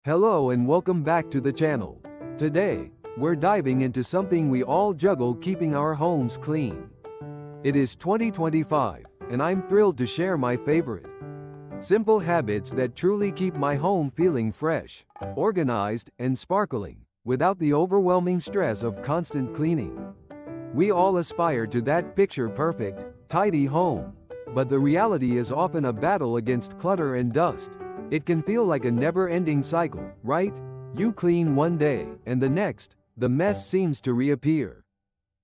Hello and welcome back to the channel. Today, we're diving into something we all juggle: keeping our homes clean. It is 2025, and I'm thrilled to share my favorite simple habits that truly keep my home feeling fresh, organized, and sparkling, without the overwhelming stress of constant cleaning. We all aspire to that picture-perfect, tidy home, but the reality is often a battle against clutter and dust. It can feel like a never-ending cycle, right? You clean one day, and the next, the mess seems to reappear.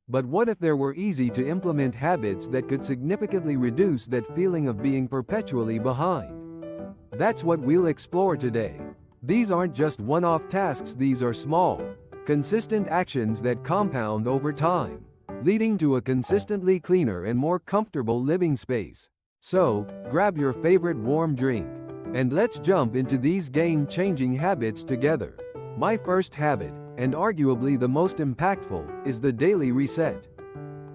But what if there were easy-to-implement habits that could significantly reduce that feeling of being perpetually behind? That's what we'll explore today. These aren't just one-off tasks, these are small, consistent actions that compound over time, leading to a consistently cleaner and more comfortable living space. So, grab your favorite warm drink, and let's jump into these game-changing habits together. My first habit, and arguably the most impactful, is the daily reset.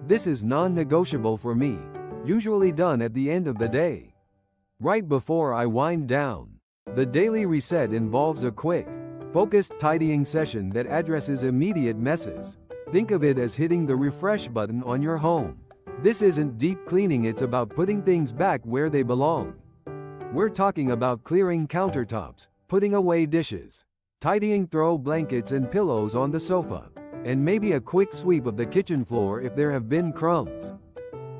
This is non-negotiable for me, usually done at the end of the day, right before I wind down. The daily reset involves a quick, focused tidying session that addresses immediate messes. Think of it as hitting the refresh button on your home. This isn't deep cleaning, it's about putting things back where they belong. We're talking about clearing countertops, putting away dishes, tidying throw blankets and pillows on the sofa, and maybe a quick sweep of the kitchen floor if there have been crumbs.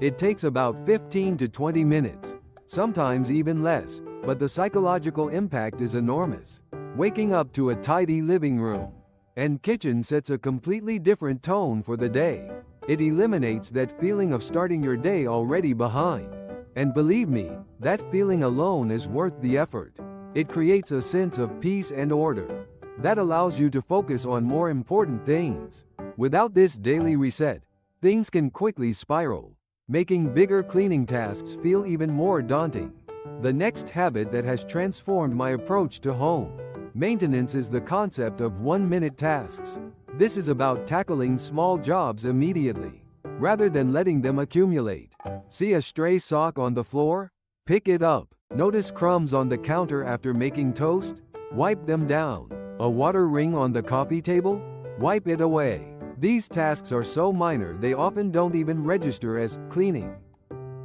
It takes about 15 to 20 minutes, sometimes even less, but the psychological impact is enormous. Waking up to a tidy living room and kitchen sets a completely different tone for the day. It eliminates that feeling of starting your day already behind. And believe me, that feeling alone is worth the effort. It creates a sense of peace and order that allows you to focus on more important things. Without this daily reset, things can quickly spiral, making bigger cleaning tasks feel even more daunting. The next habit that has transformed my approach to home maintenance is the concept of one-minute tasks. This is about tackling small jobs immediately, rather than letting them accumulate. See a stray sock on the floor? Pick it up. Notice crumbs on the counter after making toast? Wipe them down. A water ring on the coffee table? Wipe it away. These tasks are so minor they often don't even register as cleaning.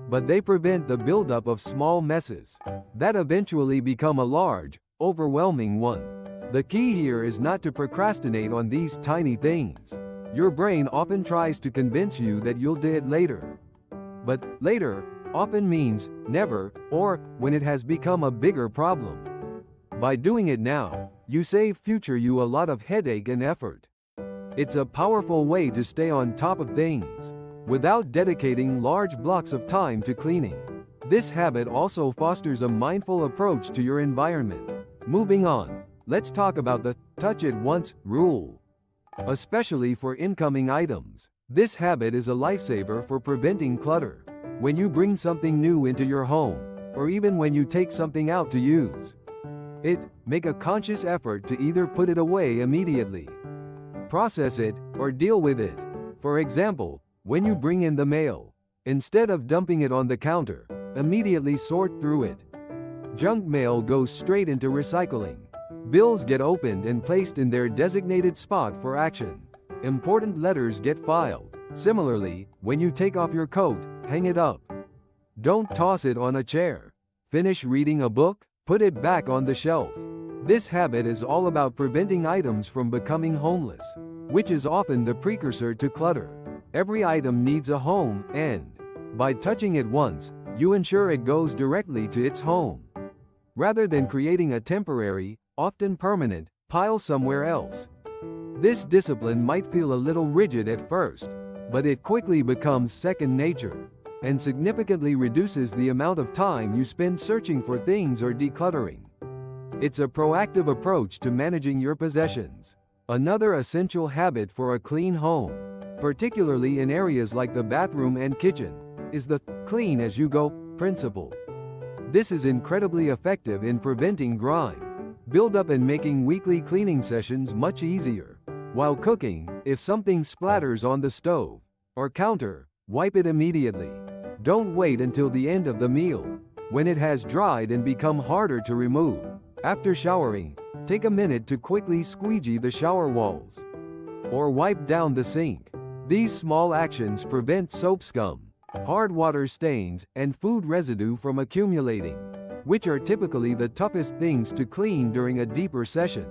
But they prevent the buildup of small messes that eventually become a large, overwhelming one. The key here is not to procrastinate on these tiny things. Your brain often tries to convince you that you'll do it later. But later often means never, or when it has become a bigger problem. By doing it now, you save future you a lot of headache and effort. It's a powerful way to stay on top of things without dedicating large blocks of time to cleaning. This habit also fosters a mindful approach to your environment. Moving on, let's talk about the touch it once rule. Especially for incoming items, this habit is a lifesaver for preventing clutter. When you bring something new into your home, or even when you take something out to use it, make a conscious effort to either put it away immediately, process it, or deal with it. For example, when you bring in the mail, instead of dumping it on the counter, immediately sort through it. Junk mail goes straight into recycling. Bills get opened and placed in their designated spot for action. Important letters get filed. Similarly, when you take off your coat, hang it up. Don't toss it on a chair. Finish reading a book? Put it back on the shelf. This habit is all about preventing items from becoming homeless, which is often the precursor to clutter. Every item needs a home, and by touching it once, you ensure it goes directly to its home, rather than creating a temporary, often permanent, pile somewhere else. This discipline might feel a little rigid at first, but it quickly becomes second nature, and significantly reduces the amount of time you spend searching for things or decluttering. It's a proactive approach to managing your possessions. Another essential habit for a clean home, particularly in areas like the bathroom and kitchen, is the clean as you go principle. This is incredibly effective in preventing grime buildup and making weekly cleaning sessions much easier. While cooking, if something splatters on the stove or counter, wipe it immediately. Don't wait until the end of the meal, when it has dried and become harder to remove. After showering, Take a minute to quickly squeegee the shower walls or wipe down the sink. These small actions prevent soap scum, hard water stains, and food residue from accumulating, which are typically the toughest things to clean during a deeper session.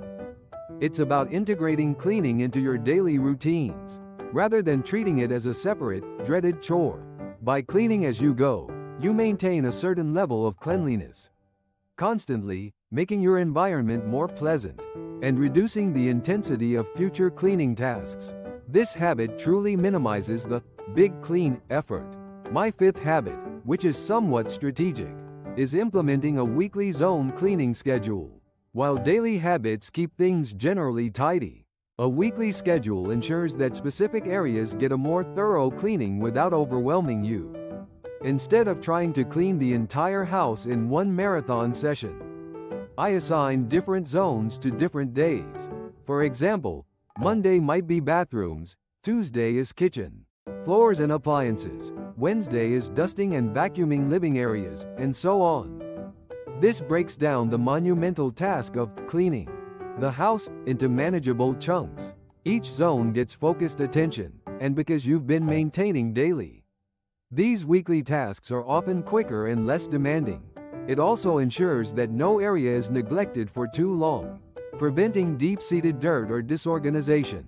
It's about integrating cleaning into your daily routines, rather than treating it as a separate, dreaded chore. By cleaning as you go, you maintain a certain level of cleanliness, constantly making your environment more pleasant and reducing the intensity of future cleaning tasks. This habit truly minimizes the big clean effort. My fifth habit, which is somewhat strategic, is implementing a weekly zone cleaning schedule. While daily habits keep things generally tidy, a weekly schedule ensures that specific areas get a more thorough cleaning without overwhelming you. Instead of trying to clean the entire house in one marathon session, I assign different zones to different days. For example, Monday might be bathrooms, Tuesday is kitchen, floors and appliances, Wednesday is dusting and vacuuming living areas, and so on. This breaks down the monumental task of cleaning the house into manageable chunks. Each zone gets focused attention, and because you've been maintaining daily, these weekly tasks are often quicker and less demanding. It also ensures that no area is neglected for too long, preventing deep-seated dirt or disorganization.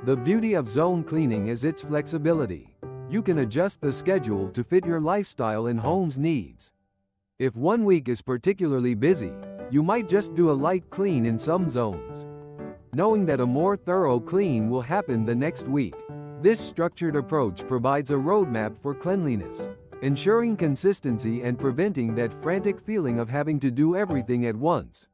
The beauty of zone cleaning is its flexibility. You can adjust the schedule to fit your lifestyle and home's needs. If one week is particularly busy, you might just do a light clean in some zones, knowing that a more thorough clean will happen the next week. This structured approach provides a roadmap for cleanliness, ensuring consistency and preventing that frantic feeling of having to do everything at once.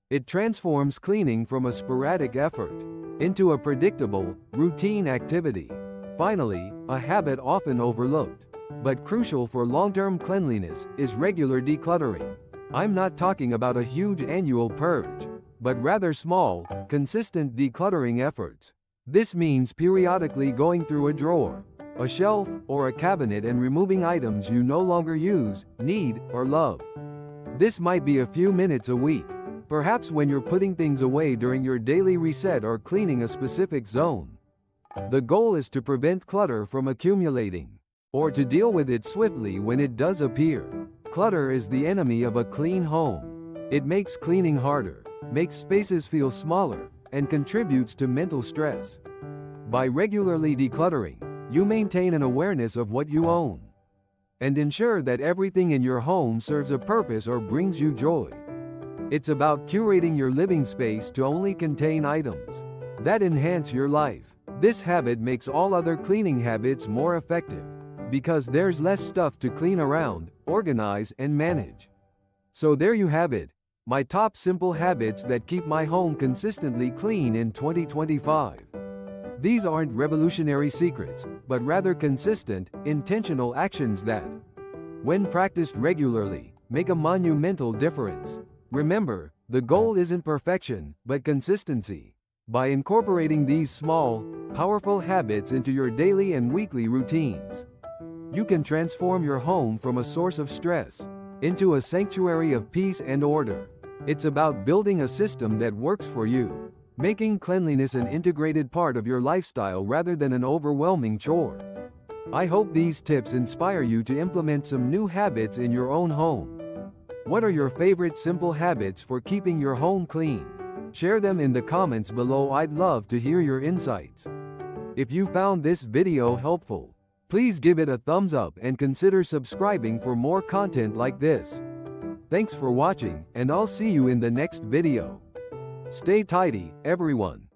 It transforms cleaning from a sporadic effort into a predictable, routine activity. Finally, a habit often overlooked, but crucial for long-term cleanliness, is regular decluttering. I'm not talking about a huge annual purge, but rather small, consistent decluttering efforts. This means periodically going through a drawer, a shelf, or a cabinet and removing items you no longer use, need, or love. This might be a few minutes a week, perhaps when you're putting things away during your daily reset or cleaning a specific zone. The goal is to prevent clutter from accumulating, or to deal with it swiftly when it does appear. Clutter is the enemy of a clean home. It makes cleaning harder, makes spaces feel smaller, and contributes to mental stress. By regularly decluttering, you maintain an awareness of what you own and ensure that everything in your home serves a purpose or brings you joy. It's about curating your living space to only contain items that enhance your life. This habit makes all other cleaning habits more effective, because there's less stuff to clean around, organize, and manage. So there you have it, my top simple habits that keep my home consistently clean in 2025. These aren't revolutionary secrets, but rather consistent, intentional actions that, when practiced regularly, make a monumental difference. Remember, the goal isn't perfection, but consistency. By incorporating these small, powerful habits into your daily and weekly routines, you can transform your home from a source of stress into a sanctuary of peace and order. It's about building a system that works for you, making cleanliness an integrated part of your lifestyle rather than an overwhelming chore. I hope these tips inspire you to implement some new habits in your own home. What are your favorite simple habits for keeping your home clean? Share them in the comments below. I'd love to hear your insights. If you found this video helpful, please give it a thumbs up and consider subscribing for more content like this. Thanks for watching, and I'll see you in the next video. Stay tidy, everyone.